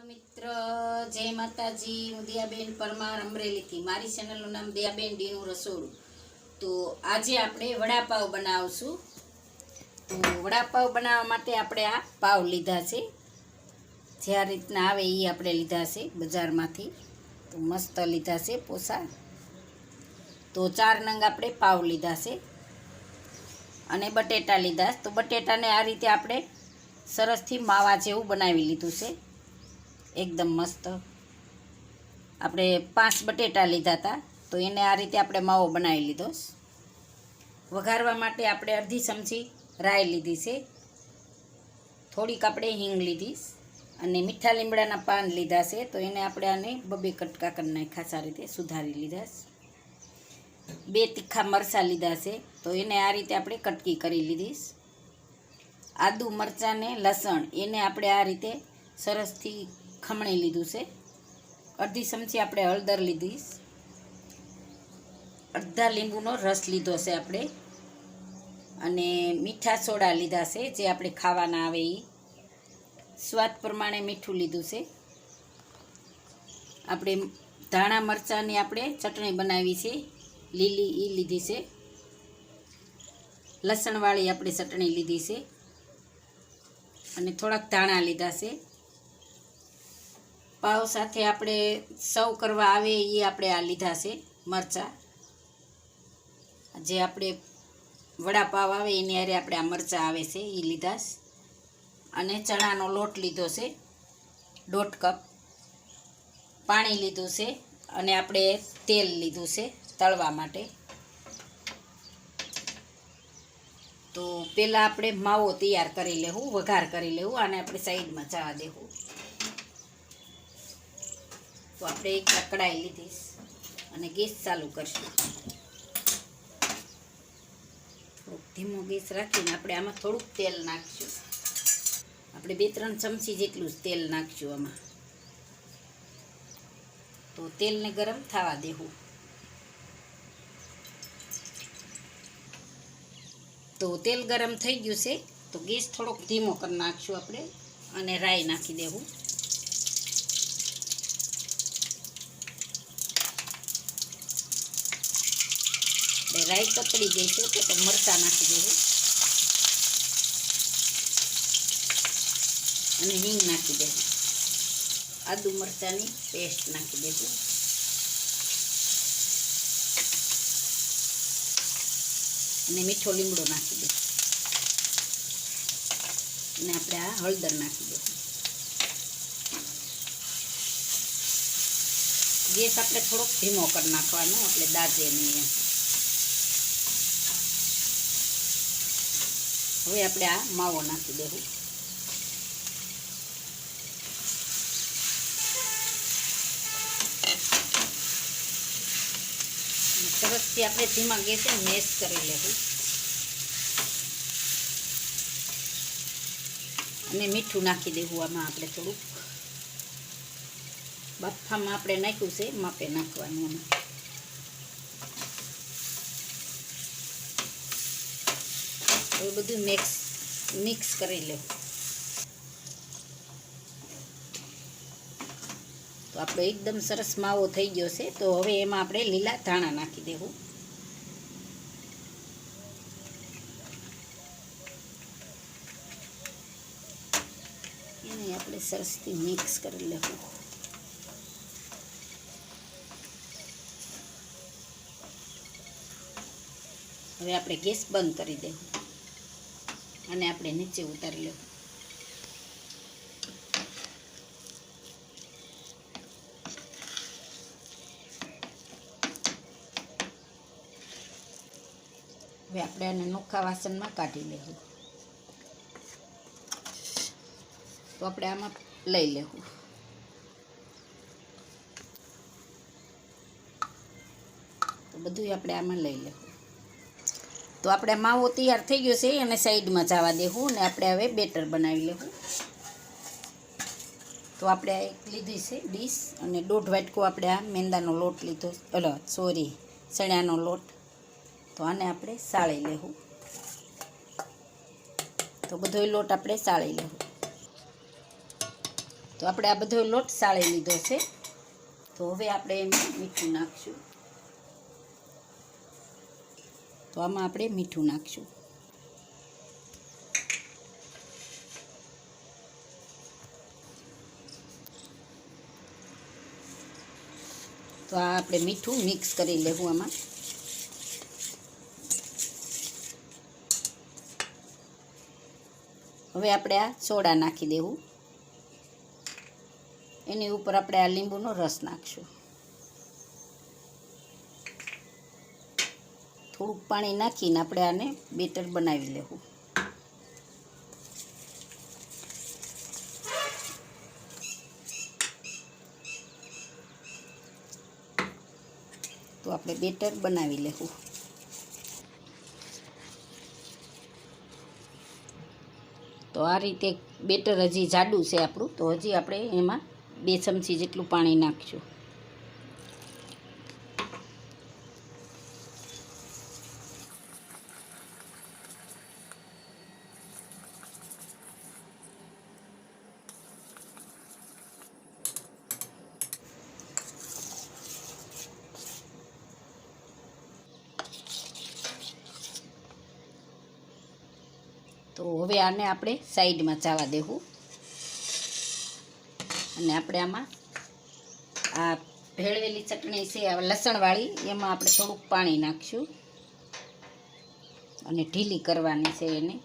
મિત્ર જય માતાજી। હું દયાબેન પરમાર અમરેલીથી। મારી ચેનલનું નામ દયાબેન ડીનું રસોડું। તો આજે આપણે વડાપાવ બનાવશું। તો વડાપાવ બનાવવા માટે આપણે આ પાવ લીધા છે, જે આ રીતના આવે એ આપણે લીધા છે બજારમાંથી। તો મસ્ત લીધા છે પોસા। તો 4 નંગ આપણે પાવ લીધા છે અને બટેટા લીધા। તો બટેટાને આ રીતે આપણે સરસથી માવા જેવું બનાવી લીધું છે, એકદમ મસ્ત। આપણે 5 બટેટા લીધા હતા, તો એને આ રીતે આપણે માવો બનાવી લીધો। વઘારવા માટે આપણે અડધી ચમચી રાઈ લીધી છે, થોડીક આપણે હિંગ લીધી અને મીઠા લીમડાના પાન લીધા છે। તો એને આપણે આને બબે કટકા કરી નાખ્યા, આ રીતે સુધારી લીધા। 2 તીખા મરચાં લીધા છે, તો એને આ રીતે આપણે કટકી કરી લીધી। આદુ મરચાં ને લસણ એને આપણે આ રીતે સરસથી ખમણી લીધું છે। અડધી ચમચી આપણે હળદર લીધી, અડધા લીંબુનો રસ લીધો છે આપણે, અને મીઠા સોડા લીધા છે, જે આપણે ખાવાના આવે એ સ્વાદ પ્રમાણે મીઠું લીધું છે। આપણે ધાણા મરચાંની આપણે ચટણી બનાવી છે, લીલી એ લીધી છે। લસણવાળી આપણે ચટણી લીધી છે અને થોડાક ધાણા લીધા છે। પાવ સાથે આપણે સર્વ કરવા આવે એ આપણે આ લીધા છે મરચાં, જે આપણે વડાપાવ આવે એની હારે આપણે આ મરચાં આવે છે એ લીધા। અને ચણાનો લોટ લીધો છે 1.5 કપ, પાણી લીધું છે અને આપણે તેલ લીધું છે તળવા માટે। તો પહેલાં આપણે માવો તૈયાર કરી લેવું, વઘાર કરી લેવું, આને આપણે સાઈડમાં જવા દેવું। તો આપણે એક કડાઈ લીધી અને ગેસ ચાલુ કરશું। થોડુંક ધીમો ગેસ રાખીને આપણે આમાં થોડુંક તેલ નાખીશું। આપણે 2-3 ચમચી જેટલું જ તેલ નાખીશું આમાં। તો તેલને ગરમ થવા દેવું। તો તેલ ગરમ થઈ ગયું છે, તો ગેસ થોડોક ધીમો કરી નાખશું આપણે અને રાઈ નાખી દેવું। રાઈ કતરી ગઈ છે તો મરચાં નાખી દેવું અને હિંગ નાખી દેવું, આદુ મરચાંની પેસ્ટ નાખી દેવું અને મીઠો લીમડો નાખી દેવું અને આપણે આ હળદર નાખી દેવું। ગેસ આપણે થોડોક ધીમો કરી નાખવાનો, આપણે દાજે નહીં। હવે આપણે આ માવો નાખી દેવું। સરસથી આપણે ધીમા ગેસે મેશ કરી લેવું અને મીઠું નાખી દેવું આમાં આપણે થોડુંક। બાફામાં આપણે નાખ્યું છે, માપે નાખવાનું આમાં। એ બધું મિક્સ કરી લેવું। તો આપણો એકદમ સરસ માવો થઈ ગયો છે। તો હવે એમાં આપણે લીલા ધાણા નાખી દેવું। એને આપણે સરસથી મિક્સ કરી લેવું। હવે આપણે ગેસ બંધ કરી દેવું અને આપણે નીચે ઉતારી લેવું। હવે આપણે આને નોખા વાસણમાં કાઢી લેવું। તો આપણે આમાં લઈ લેવું। તો બધું આપણે આમાં લઈ લેવું। તો આપણે માવો તૈયાર થઈ ગયો છે, અને સાઈડમાં જવા દેવું ને આપણે હવે બેટર બનાવી લેવું। તો આપણે એક લીધી છે ડીશ અને 1.5 વાટકો આપણે આ મેંદાનો લોટ લીધો, ચણાનો લોટ। તો આને આપણે સાળી લેવું। તો બધો લોટ આપણે સાળી લેવું। તો તો આપણે આ બધો લોટ સાળી લીધો છે. તો હવે આપણે એમાં મીઠું નાખશું. તો આમાં આપણે મીઠું નાખશું. તો આ આપણે મીઠું મિક્સ કરી લેવું આમાં. હવે આપણે આ સોડા નાખી દેવું. એની ઉપર આપણે આ લીંબુનો રસ નાખશું. થોડુંક પાણી નાખીને આપણે આને બેટર બનાવી લેવું. તો આપણે બેટર બનાવી લેવું. તો આ રીતે બેટર હજી જાડું છે આપણું, તો હજી આપણે એમાં 2 ચમચી જેટલું પાણી નાખશું. તો હવે આને આપણે સાઈડમાં જવા દેવું. અને આપણે આમાં આ ભેળવેલી ચટણી છે લસણવાળી, એમાં આપણે થોડુંક પાણી નાખશું અને ઢીલી કરવાની છે એને.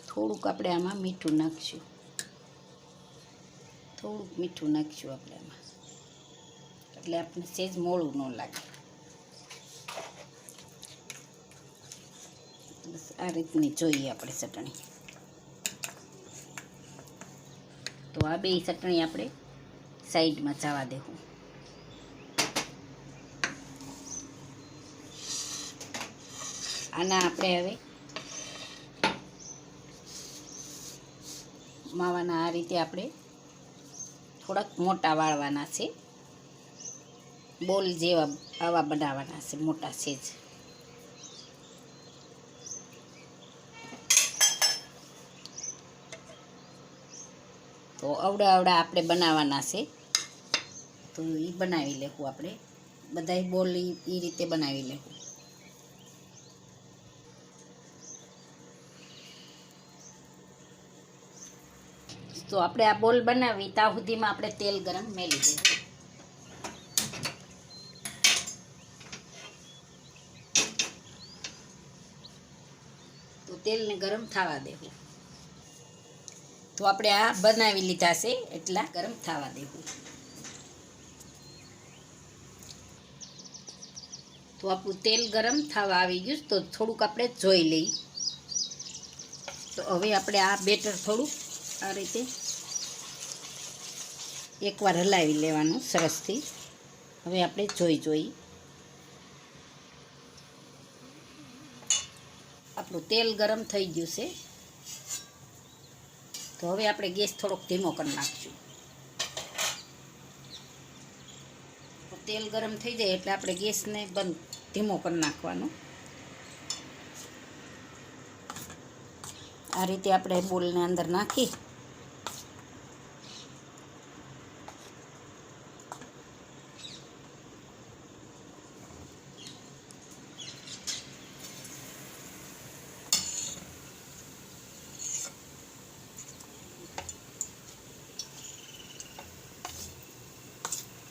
થોડુંક આપણે આમાં મીઠું નાખશું. થોડુંક મીઠું નાખશું આપણે આમાં, એટલે આપણે સહેજ મોળું ન લાગે. બસ આ રીતની જોઈએ આપણે ચટણી. તો આ 2 ચટણી આપણે સાઈડમાં જવા દેવું. આના આપણે હવે માવાના આ રીતે આપણે થોડાક મોટા વાળવાના છે. બોલ જેવા આવા બનાવવાના છે, મોટા સેજ. તો આવડા આપણે બનાવવાના છે. તો એ બનાવી લેવું આપણે. બધાય બોલ એ રીતે બનાવી લેવું. તો આપણે આ બોલ બનાવી ત્યાં સુધીમાં આપણે તેલ ગરમ મેલી દઈએ. તો તેલને ગરમ થવા દેવું. તો આપણે આ બનાવી લીધા છે એટલા ગરમ થવા દેવું. તો આપણું તેલ ગરમ થવા આવી ગયું, તો થોડુંક આપણે જોઈ લઈએ. તો હવે આપણે આ બેટર થોડુંક આ રીતે એકવાર હલાવી લેવાનું સરસથી. હવે આપણે જોઈ આપણું તેલ ગરમ થઈ ગયું છે. તો હવે આપણે ગેસ થોડોક ધીમો કરી નાખશું. તેલ ગરમ થઈ જાય એટલે આપણે ગેસને ધીમો કરી નાખવાનો. આ રીતે આપણે બોલને અંદર નાખી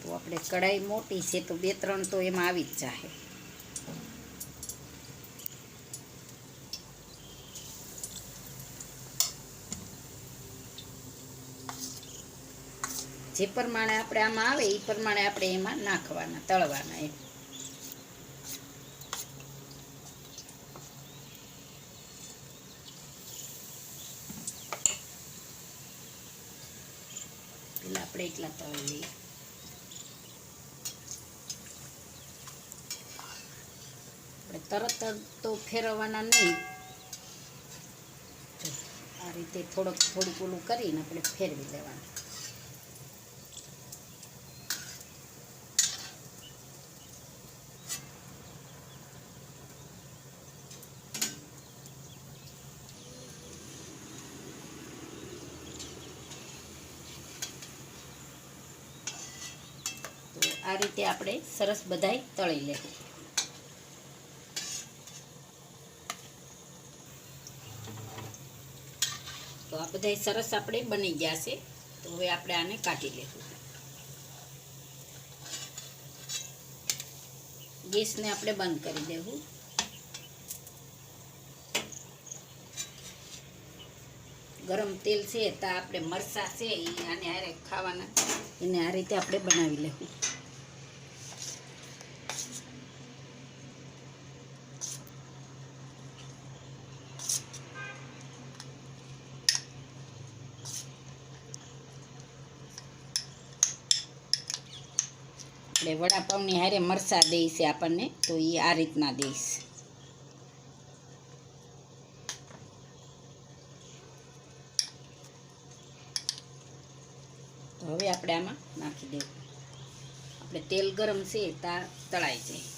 તો આપણે કઢાઈ મોટી છે તો 2-3 તો એમાં આવી જ જાય. જે પ્રમાણે આપણે આમાં આવે એ પ્રમાણે આપણે એમાં નાખવાના, તળવાના એમ. પેલા આપણે એટલા તળી લઈએ. તરત તો ફેરવવાના નહીં. આ રીતે થોડુંક ઓલું કરીને આપણે ફેરવી લેવાનું. આ રીતે આપણે સરસ બધાય તળી લેવું. તો આ બધાય સરસ આપણે બની ગયા છે. તો હવે આપણે આને કાઢી લેવું. ગેસને આપણે બંધ કરી દેવું. ગરમ તેલ છે તો આપણે મરચાં છે એ આને હારે ખાવાના, એને આ રીતે આપણે બનાવી લેવું. આપણે વડાપાઉંની હારે મરચાં દઈશ આપણને, તો એ આ રીતના દઈશ. તો હવે આપણે આમાં નાખી દેવું. આપણે તેલ ગરમ છે ત્યાં તળાઈ જાય.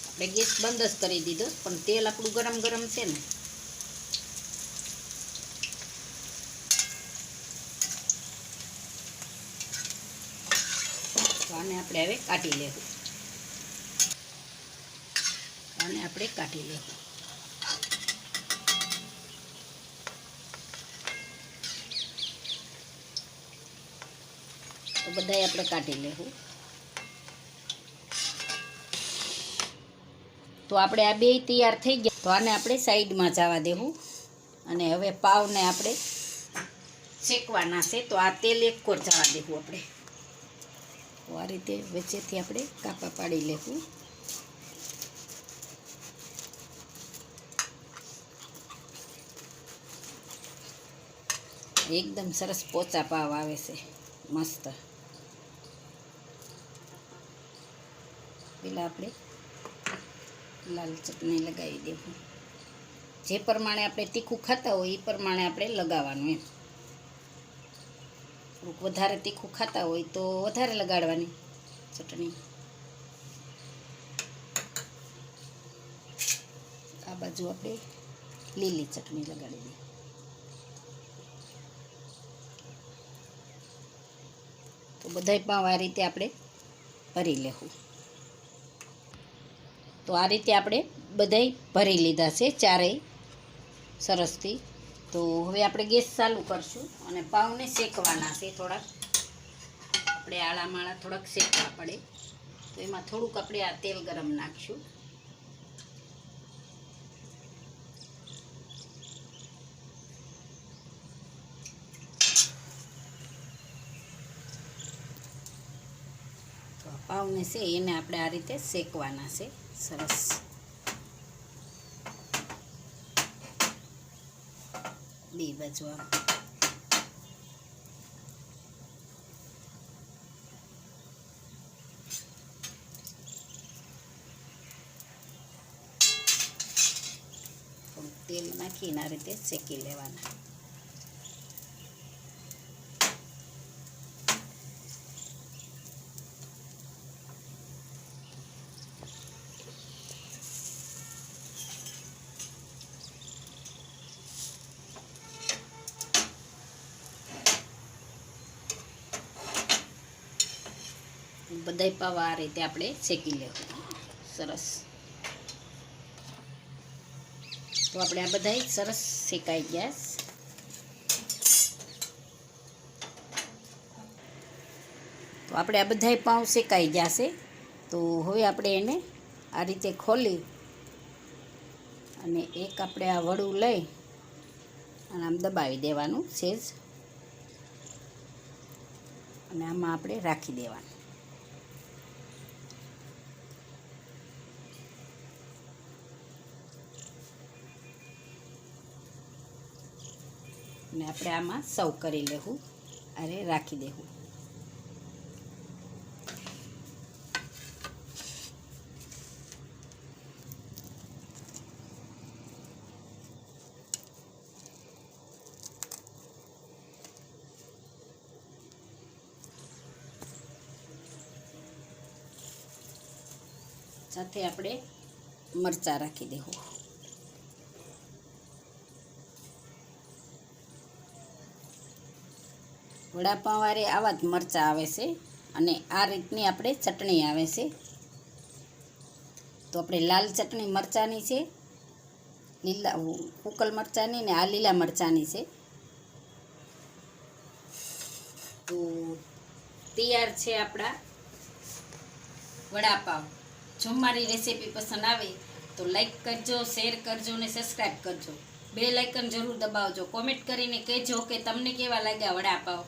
આપણે ગેસ બંધ જ કરી દીધો, પણ તેલ આપણું ગરમ ગરમ છે ને. આને આપણે હવે કાઢી લેવું. આને આપણે કાઢી લેવું. તો બધાય આપણે કાઢી લેવું. તો આપણે આ બે તૈયાર થઈ ગયા. તો આને આપણે સાઈડમાં જવા દેવું. અને હવે પાવને આપણે શેકવાના છે. તો આ તેલ એક કોર જવા દેવું આપણે. તો આ રીતે વચ્ચેથી આપણે કાપા પાડી લેવું. એકદમ સરસ પોચા પાવ આવે છે, મસ્ત. પેલા આપણે લાલ ચટણી લગાવી દેવું. જે પ્રમાણે આપણે તીખું ખાતા હોય એ પ્રમાણે આપણે લગાવવાનું એમ. થોડુંક વધારે તીખું ખાતા હોય તો વધારે લગાડવાની ચટણી. આ બાજુ આપણે લીલી ચટણી લગાડી દઈએ. તો બધાય પાવ આ રીતે આપણે ભરી લેવું. તો આ રીતે આપણે બધાય ભરી લીધા છે ચારેય સરસથી. તો હવે આપણે ગેસ ચાલુ કરશું અને પાવને શેકવાના છે. થોડાક આપણે આળા થોડાક શેકવા પડે. તો એમાં થોડુંક આપણે આ તેલ ગરમ નાખીશું. તો પાવને છે એને આપણે આ રીતે શેકવાના છે સરસ. બે બાજુ આમ તેલ નાખીને આ રીતે શેકી લેવાના. બધાય પાવ આ રીતે આપણે શેકી લેવું સરસ. તો આપણે આ બધાય સરસ શેકાઈ ગયા. તો આપણે આ બધાય પાવ શેકાઈ ગયા છે. તો હવે આપણે એને આ રીતે ખોલી અને એક આપણે આ વડું લઈ અને આમ દબાવી દેવાનું સેજ, અને આમાં આપણે રાખી દેવાનું. અને આપણે આમાં સર્વ કરી લેવું, અરે રાખી દેવું. સાથે આપણે મરચાં રાખી દેવું. વડાપાઉં વાળે આવા જ મરચાં આવે છે અને આ રીતની આપણે ચટણી આવે છે. તો આપણે લાલ ચટણી મરચાંની છે, લીલા કુકલ મરચાંની ને આ લીલા મરચાંની છે. તો તૈયાર છે આપણા વડાપાઉં. જો મારી રેસીપી પસંદ આવે તો લાઈક કરજો, શેર કરજો ને સબસ્ક્રાઈબ કરજો. બેલ આઇકન જરૂર દબાવજો. કોમેન્ટ કરીને કહેજો કે તમને કેવા લાગ્યા વડાપાઉં.